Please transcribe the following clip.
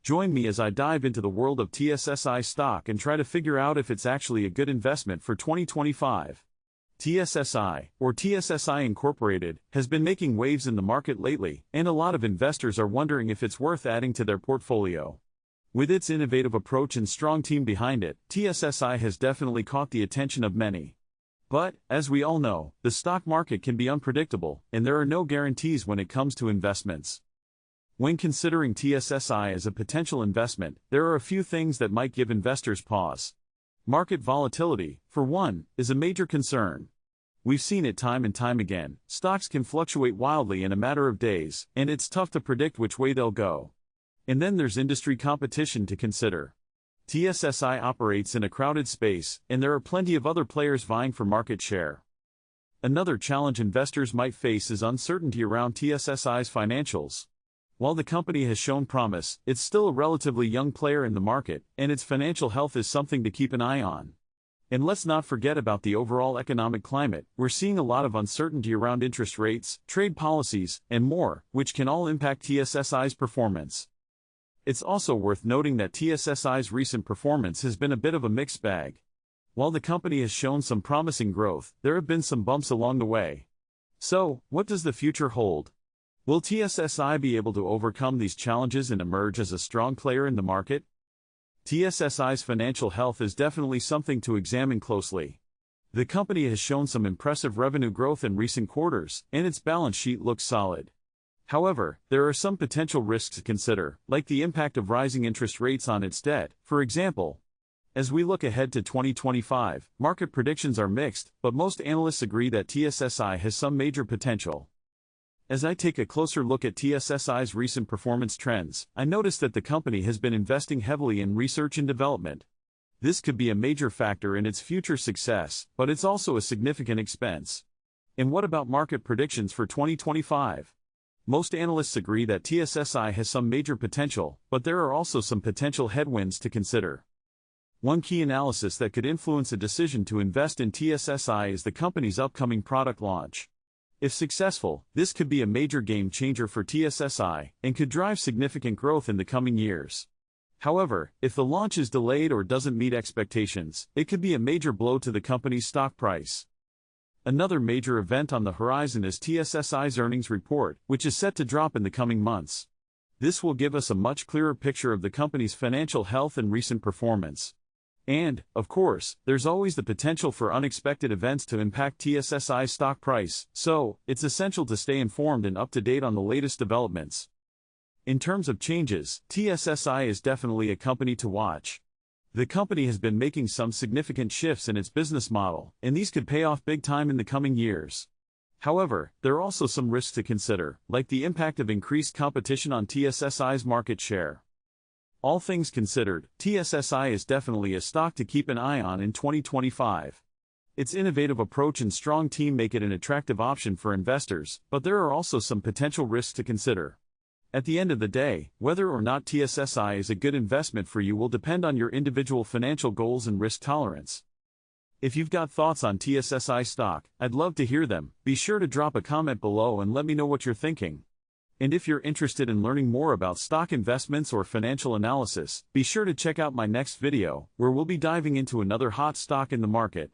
Join me as I dive into the world of TSSI stock and try to figure out if it's actually a good investment for 2025. TSSI, or TSSI Incorporated, has been making waves in the market lately, and a lot of investors are wondering if it's worth adding to their portfolio. With its innovative approach and strong team behind it, TSSI has definitely caught the attention of many. But, as we all know, the stock market can be unpredictable, and there are no guarantees when it comes to investments. When considering TSSI as a potential investment, there are a few things that might give investors pause. Market volatility, for one, is a major concern. We've seen it time and time again. Stocks can fluctuate wildly in a matter of days, and it's tough to predict which way they'll go. And then there's industry competition to consider. TSSI operates in a crowded space, and there are plenty of other players vying for market share. Another challenge investors might face is uncertainty around TSSI's financials. While the company has shown promise, it's still a relatively young player in the market, and its financial health is something to keep an eye on. And let's not forget about the overall economic climate. We're seeing a lot of uncertainty around interest rates, trade policies, and more, which can all impact TSSI's performance. It's also worth noting that TSSI's recent performance has been a bit of a mixed bag. While the company has shown some promising growth, there have been some bumps along the way. So, what does the future hold? Will TSSI be able to overcome these challenges and emerge as a strong player in the market? TSSI's financial health is definitely something to examine closely. The company has shown some impressive revenue growth in recent quarters, and its balance sheet looks solid. However, there are some potential risks to consider, like the impact of rising interest rates on its debt. For example, as we look ahead to 2025, market predictions are mixed, but most analysts agree that TSSI has some major potential. As I take a closer look at TSSI's recent performance trends, I notice that the company has been investing heavily in research and development. This could be a major factor in its future success, but it's also a significant expense. And what about market predictions for 2025? Most analysts agree that TSSI has some major potential, but there are also some potential headwinds to consider. One key analysis that could influence a decision to invest in TSSI is the company's upcoming product launch. If successful, this could be a major game changer for TSSI, and could drive significant growth in the coming years. However, if the launch is delayed or doesn't meet expectations, it could be a major blow to the company's stock price. Another major event on the horizon is TSSI's earnings report, which is set to drop in the coming months. This will give us a much clearer picture of the company's financial health and recent performance. And, of course, there's always the potential for unexpected events to impact TSSI's stock price, so it's essential to stay informed and up to date on the latest developments. In terms of changes, TSSI is definitely a company to watch. The company has been making some significant shifts in its business model, and these could pay off big time in the coming years. However, there are also some risks to consider, like the impact of increased competition on TSSI's market share. All things considered, TSSI is definitely a stock to keep an eye on in 2025. Its innovative approach and strong team make it an attractive option for investors, but there are also some potential risks to consider. At the end of the day, whether or not TSSI is a good investment for you will depend on your individual financial goals and risk tolerance. If you've got thoughts on TSSI stock, I'd love to hear them. Be sure to drop a comment below and let me know what you're thinking. And if you're interested in learning more about stock investments or financial analysis, be sure to check out my next video, where we'll be diving into another hot stock in the market.